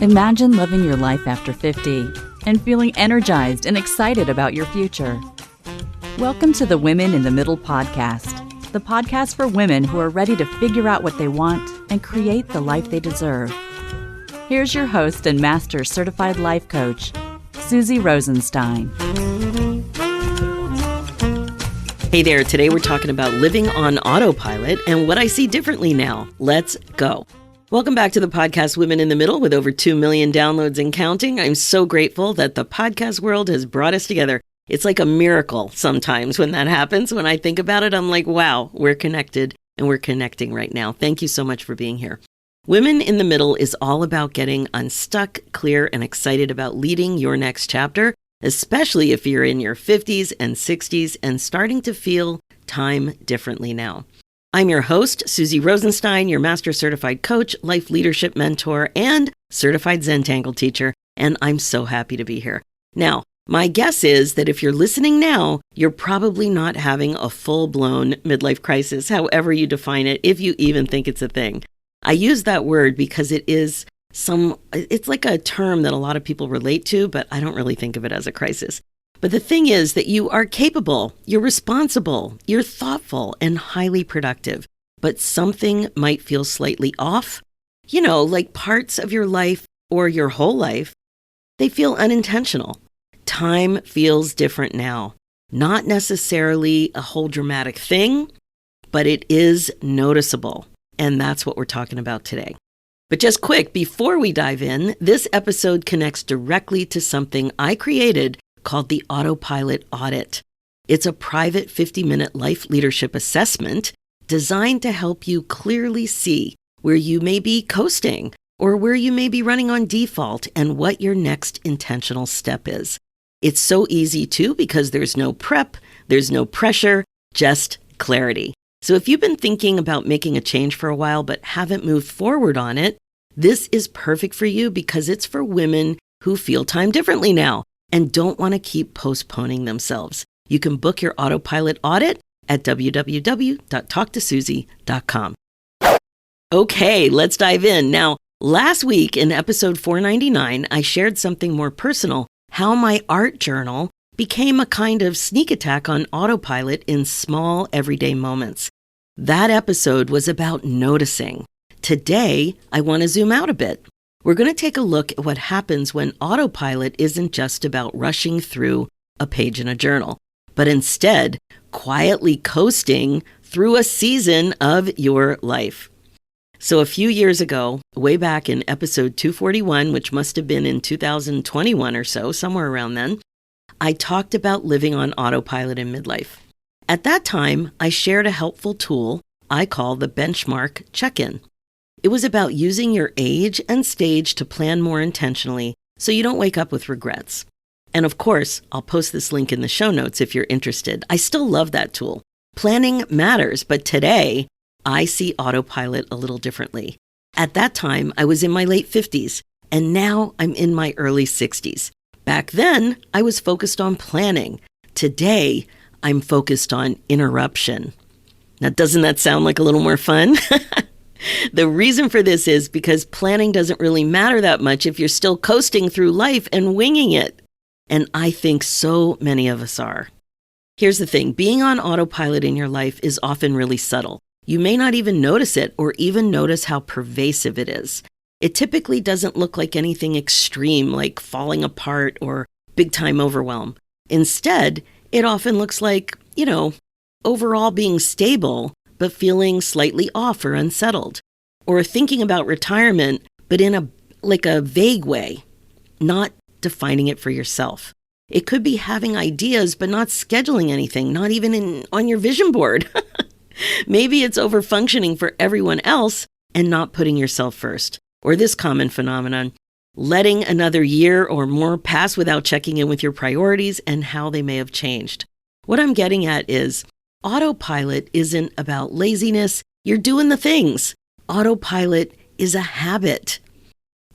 Imagine living your life after 50 and feeling energized and excited about your future. Welcome to the Women in the Middle podcast, the podcast for women who are ready to figure out what they want and create the life they deserve. Here's your host and master certified life coach, Susie Rosenstein. Hey there, today we're talking about living on autopilot and what I see differently now. Let's go. Welcome back to the podcast Women in the Middle with over 2 million downloads and counting. I'm so grateful that the podcast world has brought us together. It's like a miracle sometimes when that happens. When I think about it, I'm like, wow, we're connected and we're connecting right now. Thank you so much for being here. Women in the Middle is all about getting unstuck, clear, and excited about leading your next chapter, especially if you're in your 50s and 60s and starting to feel time differently now. I'm your host, Susie Rosenstein, your master certified coach, life leadership mentor, and certified Zentangle teacher, and I'm so happy to be here. Now, my guess is that if you're listening now, you're probably not having a full-blown midlife crisis, however you define it, if you even think it's a thing. I use that word because it's like a term that a lot of people relate to, but I don't really think of it as a crisis. But the thing is that you are capable, you're responsible, you're thoughtful, and highly productive. But something might feel slightly off. You know, like parts of your life or your whole life, they feel unintentional. Time feels different now. Not necessarily a whole dramatic thing, but it is noticeable. And that's what we're talking about today. But just quick, before we dive in, this episode connects directly to something I created called the Autopilot Audit. It's a private 50-minute life leadership assessment designed to help you clearly see where you may be coasting or where you may be running on default and what your next intentional step is. It's so easy too because there's no prep, there's no pressure, just clarity. So if you've been thinking about making a change for a while but haven't moved forward on it, this is perfect for you because it's for women who feel time differently now and don't want to keep postponing themselves. You can book your Autopilot audit at www.talktosusie.com. Okay, let's dive in. Now, last week in episode 499, I shared something more personal, how my art journal became a kind of sneak attack on autopilot in small everyday moments. That episode was about noticing. Today, I want to zoom out a bit. We're going to take a look at what happens when autopilot isn't just about rushing through a page in a journal, but instead quietly coasting through a season of your life. So a few years ago, way back in episode 241, which must have been in 2021 or so, somewhere around then, I talked about living on autopilot in midlife. At that time, I shared a helpful tool I call the benchmark check-in. It was about using your age and stage to plan more intentionally so you don't wake up with regrets. And of course, I'll post this link in the show notes if you're interested. I still love that tool. Planning matters, but today I see autopilot a little differently. At that time, I was in my late 50s, and now I'm in my early 60s. Back then, I was focused on planning. Today, I'm focused on interruption. Now, doesn't that sound like a little more fun? The reason for this is because planning doesn't really matter that much if you're still coasting through life and winging it. And I think so many of us are. Here's the thing, being on autopilot in your life is often really subtle. You may not even notice it or even notice how pervasive it is. It typically doesn't look like anything extreme like falling apart or big time overwhelm. Instead, it often looks like, overall being stable, but feeling slightly off or unsettled, or thinking about retirement, but in a vague way, not defining it for yourself. It could be having ideas, but not scheduling anything, not even on your vision board. Maybe it's over-functioning for everyone else and not putting yourself first. Or this common phenomenon, letting another year or more pass without checking in with your priorities and how they may have changed. What I'm getting at is, autopilot isn't about laziness. You're doing the things. Autopilot is a habit.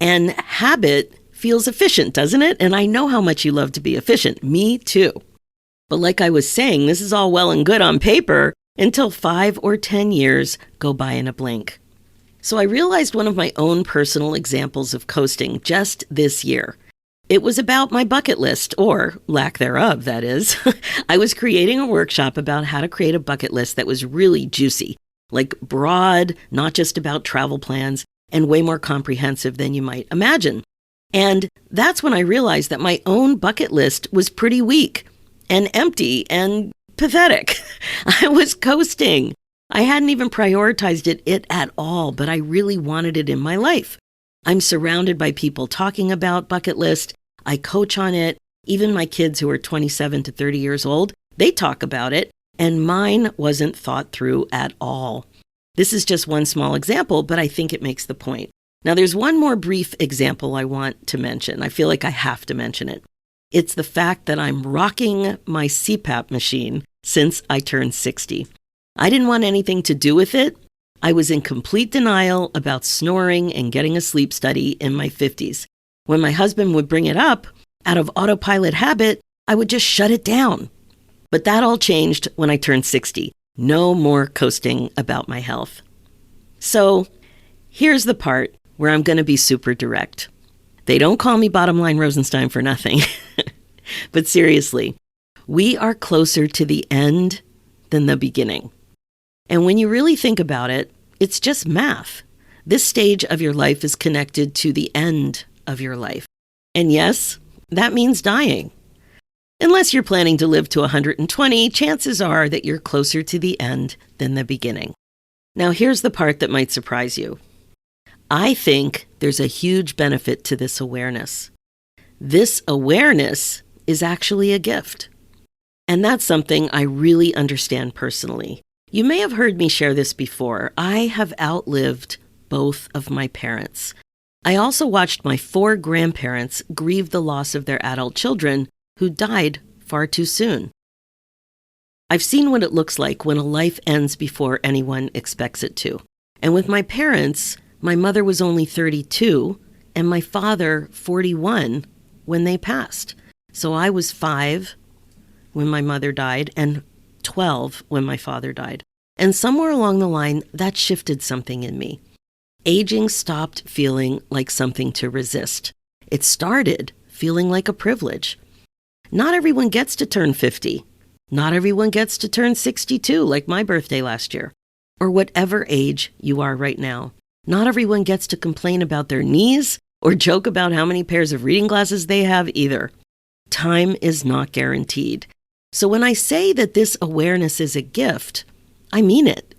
And habit feels efficient, doesn't it? And I know how much you love to be efficient. Me too. But like I was saying, this is all well and good on paper until 5 or 10 years go by in a blink. So I realized one of my own personal examples of coasting just this year. It was about my bucket list, or lack thereof, that is. I was creating a workshop about how to create a bucket list that was really juicy, like broad, not just about travel plans, and way more comprehensive than you might imagine. And that's when I realized that my own bucket list was pretty weak and empty and pathetic. I was coasting. I hadn't even prioritized it at all, but I really wanted it in my life. I'm surrounded by people talking about bucket list. I coach on it. Even my kids who are 27 to 30 years old, they talk about it, and mine wasn't thought through at all. This is just one small example, but I think it makes the point. Now, there's one more brief example I want to mention. I feel like I have to mention it. It's the fact that I'm rocking my CPAP machine since I turned 60. I didn't want anything to do with it. I was in complete denial about snoring and getting a sleep study in my 50s. When my husband would bring it up, out of autopilot habit, I would just shut it down. But that all changed when I turned 60. No more coasting about my health. So here's the part where I'm going to be super direct. They don't call me Bottom Line Rosenstein for nothing. But seriously, we are closer to the end than the beginning. And when you really think about it, it's just math. This stage of your life is connected to the end of your life. And yes, that means dying. Unless you're planning to live to 120, chances are that you're closer to the end than the beginning. Now, here's the part that might surprise you. I think there's a huge benefit to this awareness. This awareness is actually a gift. And that's something I really understand personally. You may have heard me share this before. I have outlived both of my parents. I also watched my 4 grandparents grieve the loss of their adult children who died far too soon. I've seen what it looks like when a life ends before anyone expects it to. And with my parents, my mother was only 32 and my father 41 when they passed. So I was 5 when my mother died and 12 when my father died. And somewhere along the line, that shifted something in me. Aging stopped feeling like something to resist. It started feeling like a privilege. Not everyone gets to turn 50. Not everyone gets to turn 62, like my birthday last year, or whatever age you are right now. Not everyone gets to complain about their knees or joke about how many pairs of reading glasses they have either. Time is not guaranteed. So when I say that this awareness is a gift, I mean it.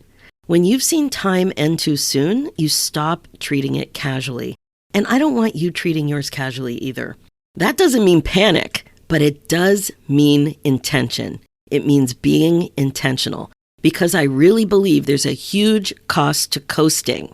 When you've seen time end too soon, you stop treating it casually. And I don't want you treating yours casually either. That doesn't mean panic, but it does mean intention. It means being intentional, because I really believe there's a huge cost to coasting.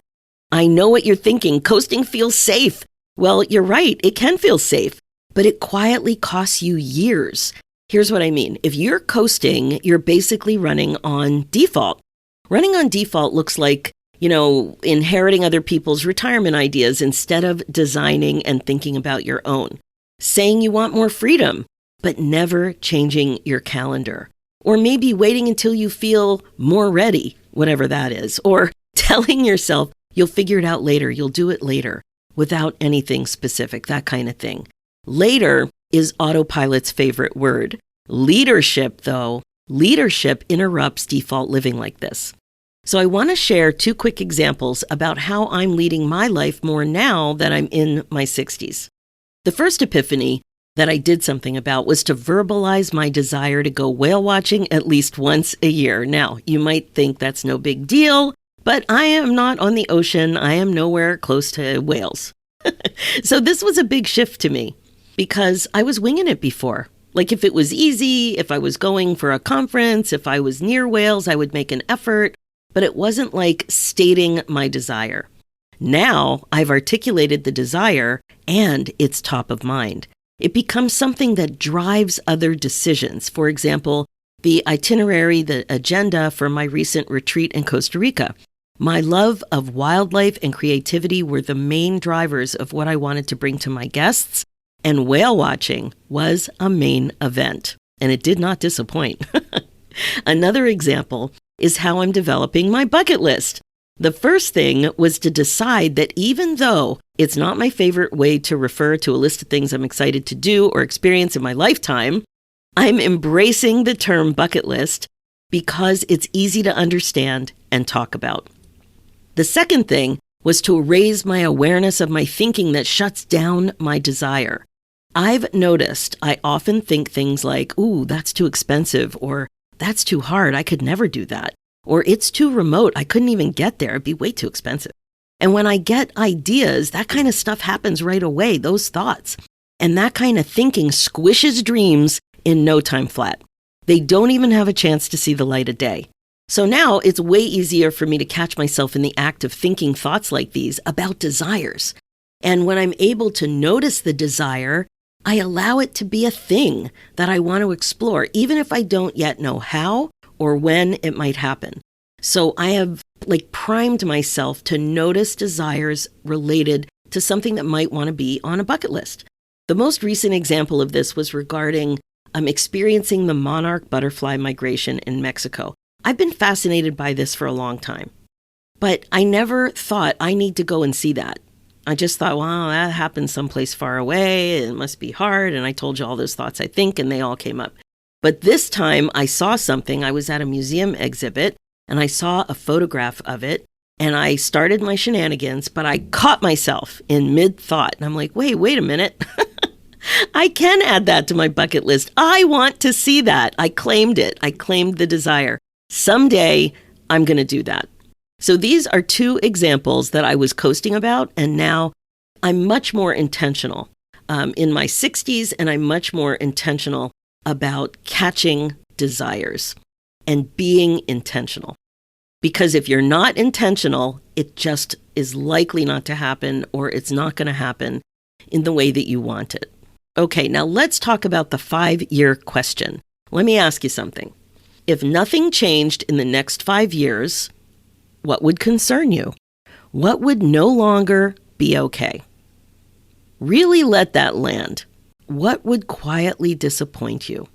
I know what you're thinking. Coasting feels safe. Well, you're right. It can feel safe, but it quietly costs you years. Here's what I mean. If you're coasting, you're basically running on default. Running on default looks like, inheriting other people's retirement ideas instead of designing and thinking about your own. Saying you want more freedom, but never changing your calendar. Or maybe waiting until you feel more ready, whatever that is. Or telling yourself you'll figure it out later, you'll do it later, without anything specific, that kind of thing. Later is Autopilot's favorite word. Leadership, though, leadership interrupts default living like this. So I want to share 2 quick examples about how I'm leading my life more now that I'm in my 60s. The first epiphany that I did something about was to verbalize my desire to go whale watching at least once a year. Now, you might think that's no big deal, but I am not on the ocean. I am nowhere close to whales. So this was a big shift to me because I was winging it before. Like if it was easy, if I was going for a conference, if I was near whales, I would make an effort, but it wasn't like stating my desire. Now I've articulated the desire and it's top of mind. It becomes something that drives other decisions. For example, the itinerary, the agenda for my recent retreat in Costa Rica. My love of wildlife and creativity were the main drivers of what I wanted to bring to my guests, and whale watching was a main event, and it did not disappoint. Another example is how I'm developing my bucket list. The first thing was to decide that even though it's not my favorite way to refer to a list of things I'm excited to do or experience in my lifetime, I'm embracing the term bucket list because it's easy to understand and talk about. The second thing was to raise my awareness of my thinking that shuts down my desire. I've noticed I often think things like, ooh, that's too expensive, or that's too hard, I could never do that, or it's too remote, I couldn't even get there, it'd be way too expensive. And when I get ideas, that kind of stuff happens right away, those thoughts. And that kind of thinking squishes dreams in no time flat. They don't even have a chance to see the light of day. So now it's way easier for me to catch myself in the act of thinking thoughts like these about desires. And when I'm able to notice the desire, I allow it to be a thing that I want to explore, even if I don't yet know how or when it might happen. So I have primed myself to notice desires related to something that might want to be on a bucket list. The most recent example of this was regarding experiencing the monarch butterfly migration in Mexico. I've been fascinated by this for a long time, but I never thought I need to go and see that. I just thought, wow, that happened someplace far away. It must be hard. And I told you all those thoughts, I think, and they all came up. But this time I saw something. I was at a museum exhibit and I saw a photograph of it and I started my shenanigans, but I caught myself in mid-thought. And I'm like, wait a minute. I can add that to my bucket list. I want to see that. I claimed it. I claimed the desire. Someday I'm going to do that. So these are two examples that I was coasting about, and now I'm much more intentional in my 60s, and I'm much more intentional about catching desires and being intentional. Because if you're not intentional, it just is likely not to happen, or it's not going to happen in the way that you want it. Okay, now let's talk about the 5-year question. Let me ask you something. If nothing changed in the next 5 years, what would concern you? What would no longer be okay? Really let that land. What would quietly disappoint you?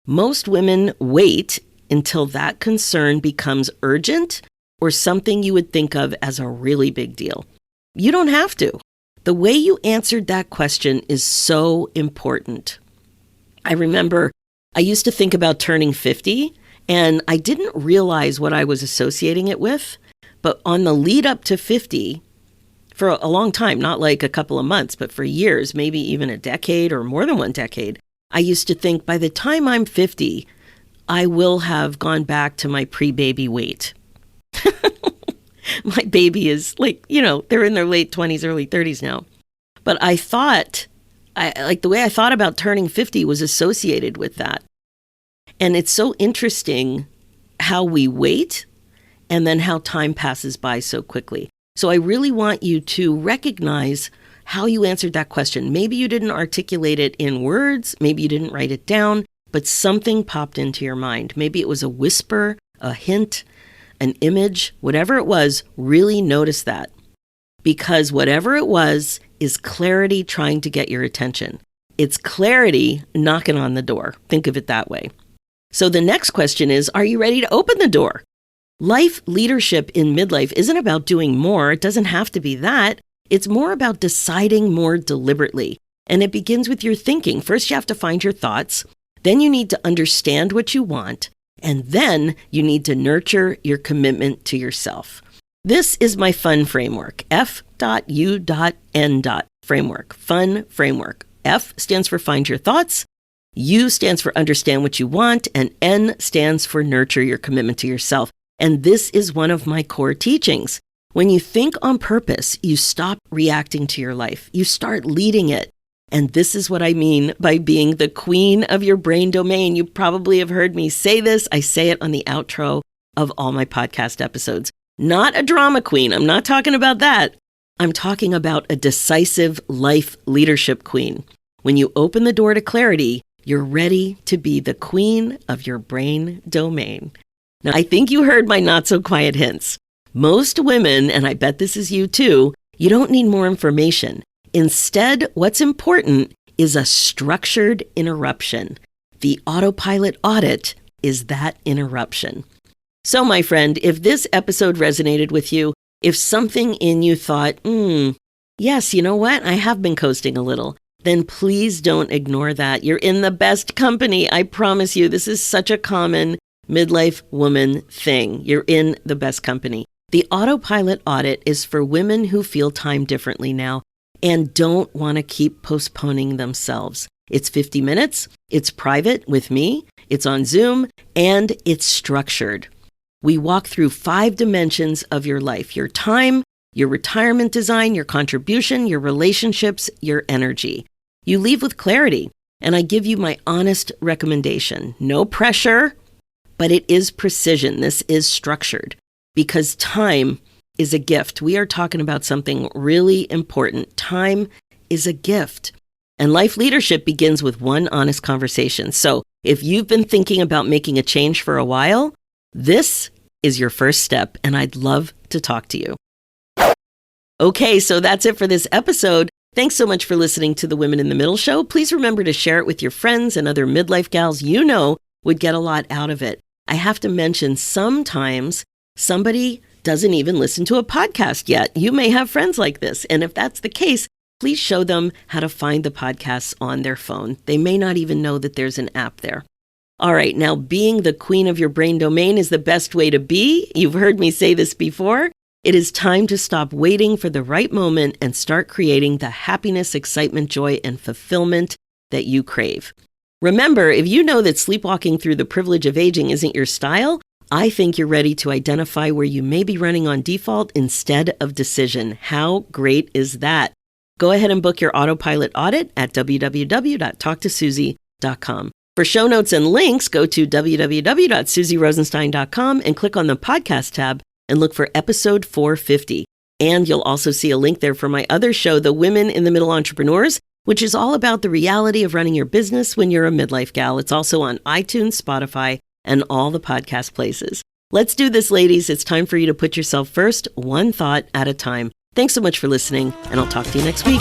Most women wait until that concern becomes urgent or something you would think of as a really big deal. You don't have to. The way you answered that question is so important. I remember I used to think about turning 50, and I didn't realize what I was associating it with. But on the lead up to 50, for a long time, not like a couple of months, but for years, maybe even a decade or more than one decade, I used to think by the time I'm 50, I will have gone back to my pre-baby weight. My baby is they're in their late 20s, early 30s now. But I thought, the way I thought about turning 50 was associated with that. And it's so interesting how we wait and then how time passes by so quickly. So I really want you to recognize how you answered that question. Maybe you didn't articulate it in words, maybe you didn't write it down, but something popped into your mind. Maybe it was a whisper, a hint, an image, whatever it was, really notice that. Because whatever it was is clarity trying to get your attention. It's clarity knocking on the door. Think of it that way. So the next question is, are you ready to open the door? Life leadership in midlife isn't about doing more. It doesn't have to be that. It's more about deciding more deliberately. And it begins with your thinking. First, you have to find your thoughts. Then you need to understand what you want. And then you need to nurture your commitment to yourself. This is my FUN framework, F.U.N. framework, FUN framework. F stands for find your thoughts. U stands for understand what you want, and N stands for nurture your commitment to yourself. And this is one of my core teachings. When you think on purpose, you stop reacting to your life. You start leading it. And this is what I mean by being the queen of your brain domain. You probably have heard me say this. I say it on the outro of all my podcast episodes. Not a drama queen. I'm not talking about that. I'm talking about a decisive life leadership queen. When you open the door to clarity, you're ready to be the queen of your brain domain. Now, I think you heard my not so quiet hints. Most women, and I bet this is you too, you don't need more information. Instead, what's important is a structured interruption. The autopilot audit is that interruption. So, my friend, if this episode resonated with you, if something in you thought, yes, you know what? I have been coasting a little, then please don't ignore that. You're in the best company. I promise you, this is such a common midlife woman thing. You're in the best company. The Autopilot audit is for women who feel time differently now and don't want to keep postponing themselves. It's 50 minutes, it's private with me, it's on Zoom, and it's structured. We walk through 5 dimensions of your life: your time, your retirement design, your contribution, your relationships, your energy. You leave with clarity, and I give you my honest recommendation. No pressure, but it is precision. This is structured because time is a gift. We are talking about something really important. Time is a gift. And life leadership begins with one honest conversation. So if you've been thinking about making a change for a while, this is your first step, and I'd love to talk to you. Okay, so that's it for this episode. Thanks so much for listening to the Women in the Middle show. Please remember to share it with your friends and other midlife gals you know would get a lot out of it. I have to mention, sometimes somebody doesn't even listen to a podcast yet. You may have friends like this, and if that's the case, please show them how to find the podcasts on their phone. They may not even know that there's an app there. All right, now being the queen of your brain domain is the best way to be. You've heard me say this before. It is time to stop waiting for the right moment and start creating the happiness, excitement, joy, and fulfillment that you crave. Remember, if you know that sleepwalking through the privilege of aging isn't your style, I think you're ready to identify where you may be running on default instead of decision. How great is that? Go ahead and book your Autopilot audit at www.talktosusie.com. For show notes and links, go to www.susierosenstein.com and click on the podcast tab and look for episode 450. And you'll also see a link there for my other show, The Women in the Middle Entrepreneurs, which is all about the reality of running your business when you're a midlife gal. It's also on iTunes, Spotify, and all the podcast places. Let's do this, ladies. It's time for you to put yourself first, one thought at a time. Thanks so much for listening, and I'll talk to you next week.